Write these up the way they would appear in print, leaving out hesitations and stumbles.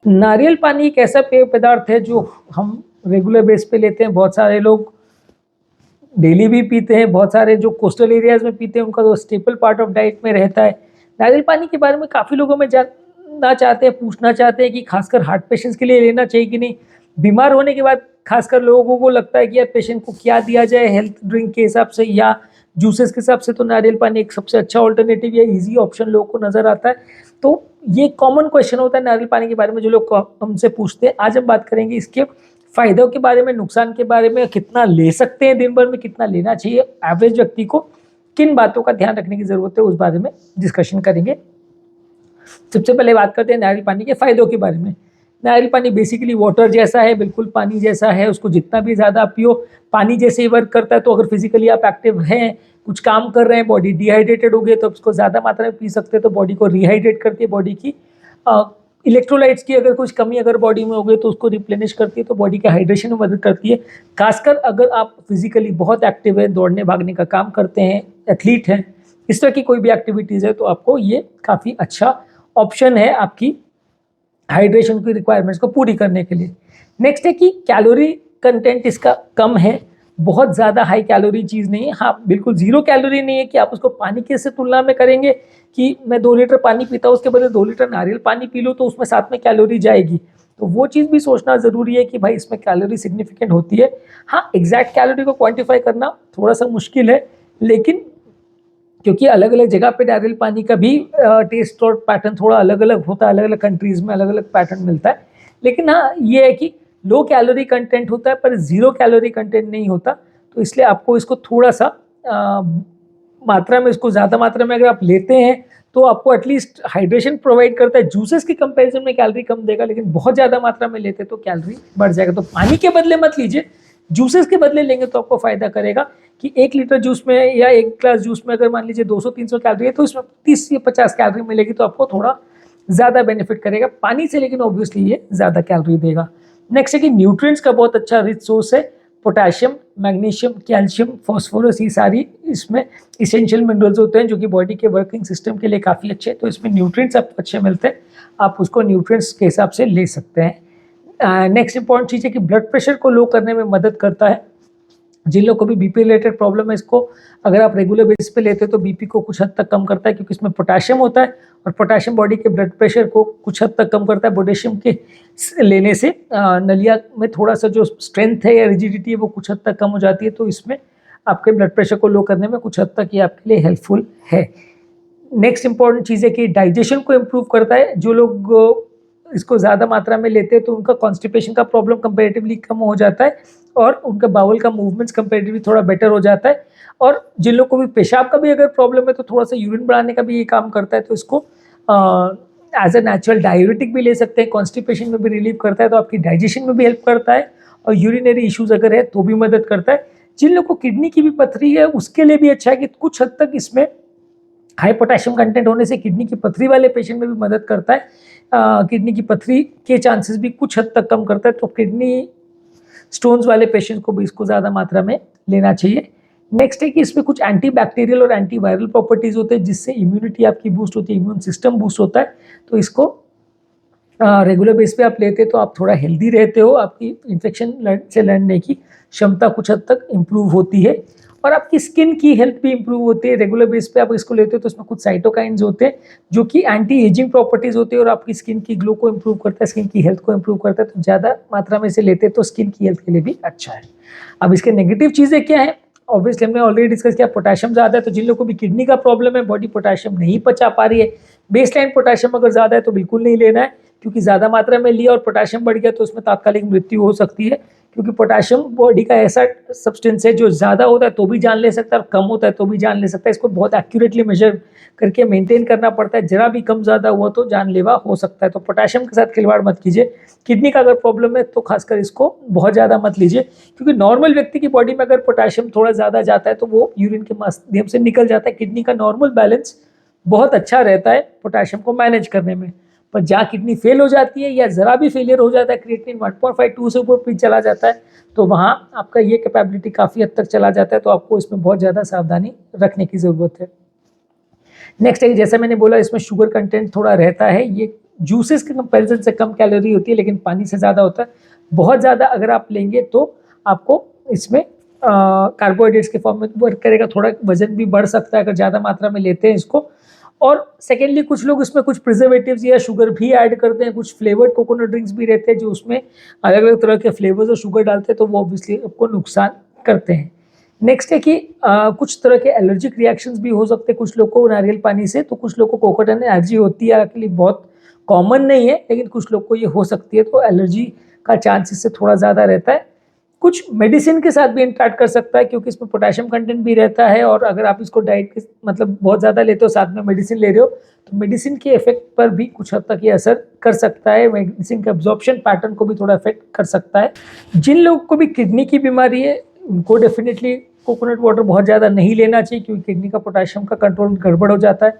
नारियल पानी एक ऐसा पेय पदार्थ है जो हम रेगुलर बेस पे लेते हैं। बहुत सारे लोग डेली भी पीते हैं, बहुत सारे जो कोस्टल एरियाज में पीते हैं उनका तो स्टेपल पार्ट ऑफ डाइट में रहता है। नारियल पानी के बारे में काफ़ी लोगों में जानना चाहते हैं, पूछना चाहते हैं कि खासकर हार्ट पेशेंट्स के लिए लेना चाहिए कि नहीं। बीमार होने के बाद खासकर लोगों को लगता है कि यार पेशेंट को क्या दिया जाए हेल्थ ड्रिंक के हिसाब से या जूसेस के हिसाब से, तो नारियल पानी एक सबसे अच्छा ऑल्टरनेटिव या इजी ऑप्शन लोगों को नज़र आता है। तो ये कॉमन क्वेश्चन होता है नारियल पानी के बारे में जो लोग हमसे पूछते हैं। आज हम बात करेंगे इसके फायदों के बारे में, नुकसान के बारे में, कितना ले सकते हैं दिन भर में, कितना लेना चाहिए एवरेज व्यक्ति को, किन बातों का ध्यान रखने की जरूरत है, उस बारे में डिस्कशन करेंगे। सबसे पहले बात करते हैं नारियल पानी के फायदों के बारे में। नारियल पानी बेसिकली वाटर जैसा है, बिल्कुल पानी जैसा है। उसको जितना भी ज़्यादा आप पियो पानी जैसे ही वर्क करता है। तो अगर फिजिकली आप एक्टिव हैं, कुछ काम कर रहे हैं, बॉडी डिहाइड्रेटेड हो गई तो उसको ज़्यादा मात्रा में पी सकते हैं, तो बॉडी को रिहाइड्रेट करती है। बॉडी की इलेक्ट्रोलाइट्स की अगर कुछ कमी अगर बॉडी में हो गई तो उसको रिप्लेनिश करती है, तो बॉडी के हाइड्रेशन में मदद करती है। खासकर अगर आप फिजिकली बहुत एक्टिव है, दौड़ने भागने का काम करते हैं, एथलीट हैं, इस तरह की कोई भी एक्टिविटीज़ है, तो आपको ये काफ़ी अच्छा ऑप्शन है आपकी हाइड्रेशन की रिक्वायरमेंट्स को पूरी करने के लिए। नेक्स्ट है कि कैलोरी कंटेंट इसका कम है, बहुत ज़्यादा हाई कैलोरी चीज़ नहीं है। हाँ, बिल्कुल ज़ीरो कैलोरी नहीं है कि आप उसको पानी के से तुलना में करेंगे कि मैं 2 लीटर पानी पीता हूँ उसके बदले 2 लीटर नारियल पानी पी लूँ तो उसमें साथ में कैलोरी जाएगी। तो वो चीज़ भी सोचना ज़रूरी है कि भाई इसमें कैलोरी सिग्निफिकेंट होती है। हाँ, एग्जैक्ट कैलोरी को क्वान्टिफाई करना थोड़ा सा मुश्किल है, लेकिन क्योंकि अलग अलग जगह पे नारियल पानी का भी टेस्ट और पैटर्न थोड़ा अलग अलग होता है, अलग अलग कंट्रीज़ में अलग अलग पैटर्न मिलता है। लेकिन हाँ, ये है कि लो कैलोरी कंटेंट होता है पर ज़ीरो कैलोरी कंटेंट नहीं होता। तो इसलिए आपको इसको थोड़ा सा मात्रा में, इसको ज़्यादा मात्रा में अगर आप लेते हैं तो आपको एटलीस्ट हाइड्रेशन प्रोवाइड करता है। जूसेस के कंपैरिजन में कैलोरी कम देगा, लेकिन बहुत ज़्यादा मात्रा में लेते तो कैलोरी बढ़ जाएगा। तो पानी के बदले मत लीजिए, जूसेस के बदले लेंगे तो आपको फ़ायदा करेगा कि 1 लीटर जूस में या 1 ग्लास जूस में अगर मान लीजिए 200-300 कैलोरी है तो इसमें 30 या 50 कैलोरी मिलेगी, तो आपको थोड़ा ज़्यादा बेनिफिट करेगा पानी से, लेकिन ऑब्वियसली ये ज़्यादा कैलोरी देगा। नेक्स्ट है कि न्यूट्रिएंट्स का बहुत अच्छा रिच सोर्स है। पोटेशियम, मैग्नीशियम, कैल्शियम, फॉस्फोरस, ये सारी इसमें इसेंशियल मिनरल्स होते हैं जो कि बॉडी के वर्किंग सिस्टम के लिए काफ़ी अच्छे हैं। तो इसमें न्यूट्रिएंट्स आपको अच्छे मिलते हैं, आप उसको न्यूट्रिएंट्स के हिसाब से ले सकते हैं। नेक्स्ट इंपॉर्टेंट चीज़ है कि ब्लड प्रेशर को लो करने में मदद करता है। जिन लोगों को भी बीपी रिलेटेड प्रॉब्लम है, इसको अगर आप रेगुलर बेसिस पे लेते हो तो बीपी को कुछ हद तक कम करता है, क्योंकि इसमें पोटेशियम होता है और पोटेशियम बॉडी के ब्लड प्रेशर को कुछ हद तक कम करता है। पोटेशियम के लेने से नलिया में थोड़ा सा जो स्ट्रेंथ है या रिजिडिटी है वो कुछ हद तक कम हो जाती है। तो इसमें आपके ब्लड प्रेशर को लो करने में कुछ हद तक ये आपके लिए हेल्पफुल है। नेक्स्ट इंपॉर्टेंट चीज़ है कि डाइजेशन को इम्प्रूव करता है। जो लोग इसको ज़्यादा मात्रा में लेते हैं तो उनका कॉन्स्टिपेशन का प्रॉब्लम कंपेरेटिवली कम हो जाता है और उनका बाउल का मूवमेंट्स कंपेरेटिवली थोड़ा बेटर हो जाता है। और जिन लोगों को भी पेशाब का भी अगर प्रॉब्लम है तो थोड़ा सा यूरिन बढ़ाने का भी ये काम करता है। तो इसको एज अ नेचुरल डायूरेटिक भी ले सकते हैं, कॉन्स्टिपेशन में भी रिलीव करता है, तो आपकी डाइजेशन में भी हेल्प करता है और यूरिनरी इश्यूज़ अगर है तो भी मदद करता है। जिन लोगों को किडनी की भी पथरी है उसके लिए भी अच्छा है कि कुछ हद तक इसमें हाई पोटेशियम कंटेंट होने से किडनी की पथरी वाले पेशेंट में भी मदद करता है। किडनी की पथरी के चांसेस भी कुछ हद तक कम करता है। तो किडनी स्टोन्स वाले पेशेंट को भी इसको ज़्यादा मात्रा में लेना चाहिए। नेक्स्ट है कि इसमें कुछ एंटी बैक्टीरियल और एंटी वायरल प्रॉपर्टीज़ होते हैं जिससे इम्यूनिटी आपकी बूस्ट होती है, इम्यून सिस्टम बूस्ट होता है। तो इसको रेगुलर बेस पे आप लेते तो आप थोड़ा हेल्दी रहते हो, आपकी इन्फेक्शन से लड़ने की क्षमता कुछ हद तक इम्प्रूव होती है और आपकी स्किन की हेल्थ भी इम्प्रूव होती है। रेगुलर बेस पे आप इसको लेते हो तो इसमें कुछ साइटोकाइंस होते हैं जो कि एंटी एजिंग प्रॉपर्टीज़ होती है और आपकी स्किन की ग्लो को इम्प्रूव करता है, स्किन की हेल्थ को इम्प्रूव करता है। तो ज़्यादा मात्रा में इसे लेते हैं तो स्किन की हेल्थ के लिए भी अच्छा है। अब इसके नेगेटिव चीज़ें क्या है, ऑब्वियसली हमने ऑलरेडी डिस्कस किया, पोटेशियम ज़्यादा है। तो जिन लोगों को भी किडनी का प्रॉब्लम है, बॉडी पोटेशियम नहीं पचा पा रही है, बेसलाइन पोटेशियम अगर ज़्यादा है तो बिल्कुल नहीं लेना है, क्योंकि ज़्यादा मात्रा में लिया और पोटेशियम बढ़ गया तो उसमें तात्कालिक मृत्यु हो सकती है। क्योंकि पोटेशियम बॉडी का ऐसा सब्सटेंस है जो ज़्यादा होता है तो भी जान ले सकता है और कम होता है तो भी जान ले सकता है। इसको बहुत एक्यूरेटली मेजर करके मेंटेन करना पड़ता है, जरा भी कम ज़्यादा हुआ तो जानलेवा हो सकता है। तो पोटेशियम के साथ खिलवाड़ मत कीजिए। किडनी का अगर प्रॉब्लम है तो खासकर इसको बहुत ज़्यादा मत लीजिए, क्योंकि नॉर्मल व्यक्ति की बॉडी में अगर पोटेशियम थोड़ा ज़्यादा जाता है तो वो यूरिन के माध्यम से निकल जाता है। किडनी का नॉर्मल बैलेंस बहुत अच्छा रहता है पोटेशियम को मैनेज करने में। पर जहाँ किडनी फेल हो जाती है या ज़रा भी फेलियर हो जाता है, क्रिएटिनिन 1.52 से ऊपर भी चला जाता है, तो वहाँ आपका ये कैपेबिलिटी काफ़ी हद तक चला जाता है। तो आपको इसमें बहुत ज़्यादा सावधानी रखने की ज़रूरत है। नेक्स्ट है, जैसा मैंने बोला, इसमें शुगर कंटेंट थोड़ा रहता है, ये जूसेस के कंपैरिजन से कम कैलोरी होती है, लेकिन पानी से ज़्यादा होता है। बहुत ज़्यादा अगर आप लेंगे तो आपको इसमें कार्बोहाइड्रेट्स के फॉर्म में वर्क करेगा, थोड़ा वजन भी बढ़ सकता है अगर ज़्यादा मात्रा में लेते हैं इसको। और सेकेंडली कुछ लोग इसमें कुछ प्रिजर्वेटिव्स या शुगर भी ऐड करते हैं, कुछ फ्लेवर्ड कोकोनट ड्रिंक्स भी रहते हैं जो उसमें अलग अलग तरह के फ्लेवर्स और शुगर डालते हैं, तो वो ऑब्वियसली आपको नुकसान करते हैं। नेक्स्ट है कि कुछ तरह के एलर्जिक रिएक्शंस भी हो सकते हैं कुछ लोग को नारियल पानी से, तो कुछ लोग को कोकोनट एलर्जी होती है, के लिए बहुत कॉमन नहीं है लेकिन कुछ लोग को ये हो सकती है, तो एलर्जी का चांस इससे थोड़ा ज़्यादा रहता है। कुछ मेडिसिन के साथ भी इंटरेक्ट कर सकता है क्योंकि इसमें पोटेशियम कंटेंट भी रहता है, और अगर आप इसको डाइट के मतलब बहुत ज़्यादा लेते हो साथ में मेडिसिन ले रहे हो तो मेडिसिन के इफेक्ट पर भी कुछ हद तक ये असर कर सकता है, मेडिसिन के एब्जॉर्प्शन पैटर्न को भी थोड़ा इफेक्ट कर सकता है। जिन लोगों को भी किडनी की बीमारी है उनको डेफिनेटली कोकोनट वाटर बहुत ज़्यादा नहीं लेना चाहिए क्योंकि किडनी का पोटेशियम का कंट्रोल गड़बड़ हो जाता है।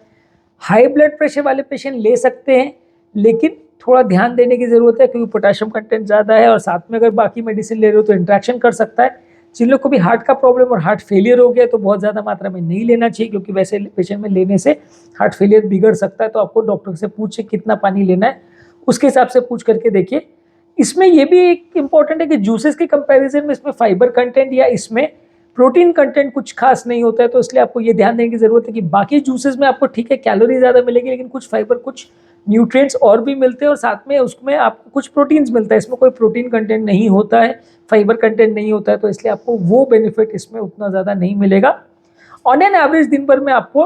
हाई ब्लड प्रेशर वाले पेशेंट ले सकते हैं लेकिन थोड़ा ध्यान देने की ज़रूरत है क्योंकि पोटेशियम कंटेंट ज़्यादा है और साथ में अगर बाकी मेडिसिन ले रहे हो तो इंट्रैक्शन कर सकता है। जिन लोग को भी हार्ट का प्रॉब्लम और हार्ट फेलियर हो गया तो बहुत ज़्यादा मात्रा में नहीं लेना चाहिए क्योंकि वैसे पेशेंट में लेने से हार्ट फेलियर बिगड़ सकता है, तो आपको डॉक्टर से पूछे कितना पानी लेना है उसके हिसाब से पूछ करके देखिए। इसमें यह भी एक इम्पॉर्टेंट है कि जूसेस के कंपैरिजन में इसमें फाइबर कंटेंट या इसमें प्रोटीन कंटेंट कुछ खास नहीं होता है, तो इसलिए आपको ये ध्यान देने की ज़रूरत है कि बाकी जूसेस में आपको ठीक है कैलोरी ज़्यादा मिलेगी लेकिन कुछ फाइबर कुछ न्यूट्रिएंट्स और भी मिलते हैं और साथ में उसमें आपको कुछ प्रोटीन्स मिलता है, इसमें कोई प्रोटीन कंटेंट नहीं होता है, फाइबर कंटेंट नहीं होता है, तो इसलिए आपको वो बेनिफिट इसमें उतना ज़्यादा नहीं मिलेगा। ऑन एन एवरेज दिन भर में आपको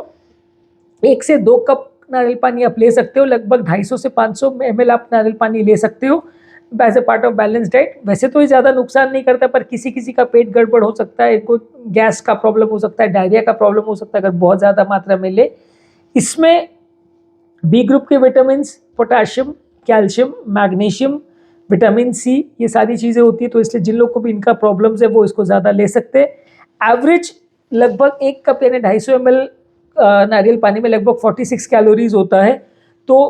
1 से 2 कप नारियल पानी आप ले सकते हो, लगभग 250 से 500 ml आप नारियल पानी ले सकते हो as a part of balance diet. वैसे तो ये ज़्यादा नुकसान नहीं करता पर किसी किसी का पेट गड़बड़ हो सकता है, इनको गैस का प्रॉब्लम हो सकता है, डायरिया का प्रॉब्लम हो सकता है अगर बहुत ज़्यादा मात्रा में ले। इसमें बी ग्रुप के vitamin, potassium, calcium, magnesium, vitamin C, ये सारी चीज़ें होती है, तो इसलिए जिन लोग को भी इनका प्रॉब्लम्स है वो इसको ज़्यादा ले सकते हैं। एवरेज लगभग 1 कप यानी 250 ml नारियल पानी में लगभग 46 कैलोरीज होता है, तो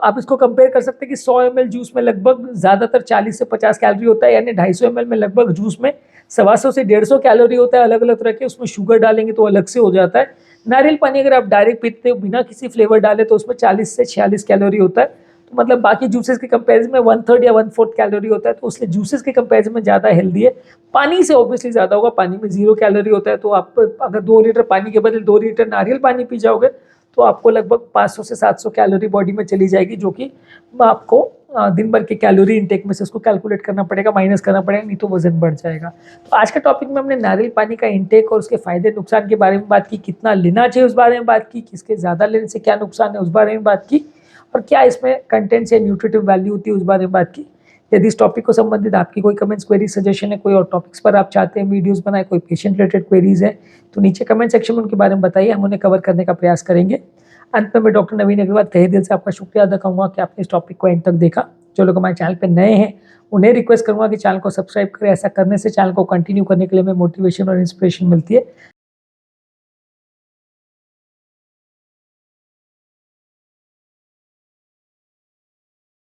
आप इसको कंपेयर कर सकते हैं कि 100 ml जूस में लगभग ज़्यादातर 40 से 50 कैलोरी होता है, यानी 250 ml में लगभग जूस में 125 से 150 कैलोरी होता है अलग अलग तरह के, उसमें शुगर डालेंगे तो अलग से हो जाता है। नारियल पानी अगर आप डायरेक्ट पीते हो बिना किसी फ्लेवर डाले तो उसमें 40 से 46 कैलोरी होता है, तो मतलब बाकी जूसेस के कंपैरिजन में 1/3 या 1/4 कैलोरी होता है, तो इसलिए जूसेस के कंपैरिजन में ज़्यादा हेल्दी है। पानी से ऑब्वियसली ज़्यादा होगा, पानी में 0 कैलोरी होता है, तो आप अगर 2 लीटर पानी के बदले 2 लीटर नारियल पानी पी जाओगे तो आपको लगभग 500 से 700 कैलोरी बॉडी में चली जाएगी, जो कि आपको दिन भर के कैलोरी इंटेक में से उसको कैलकुलेट करना पड़ेगा, माइनस करना पड़ेगा, नहीं तो वजन बढ़ जाएगा। तो आज के टॉपिक में हमने नारियल पानी का इंटेक और उसके फायदे नुकसान के बारे में बात की, कितना लेना चाहिए उस बारे में बात की, किसके ज़्यादा लेने से क्या नुकसान है उस बारे में बात की, और क्या इसमें कंटेंट्स या न्यूट्रिटिव वैल्यू होती है उस बारे में बात की। यदि इस टॉपिक को संबंधित आपकी कोई कमेंट्स, क्वेरी, सजेशन है, कोई और टॉपिक्स पर आप चाहते हैं वीडियोस बनाए, कोई पेशेंट रिलेटेड क्वेरीज है, तो नीचे कमेंट सेक्शन में उनके बारे में बताइए, हम उन्हें कवर करने का प्रयास करेंगे। अंत में मैं डॉक्टर नवीन अग्रवाल तहे दिल से आपका शुक्रिया अदा करूँगा कि आपने इस टॉपिक को एंड तक देखा। जो लोग हमारे चैनल पर नए हैं उन्हें रिक्वेस्ट करूँगा कि चैनल को सब्सक्राइब करें, ऐसा करने से चैनल को कंटिन्यू करने के लिए हमें मोटिवेशन और इंस्पिरेशन मिलती है।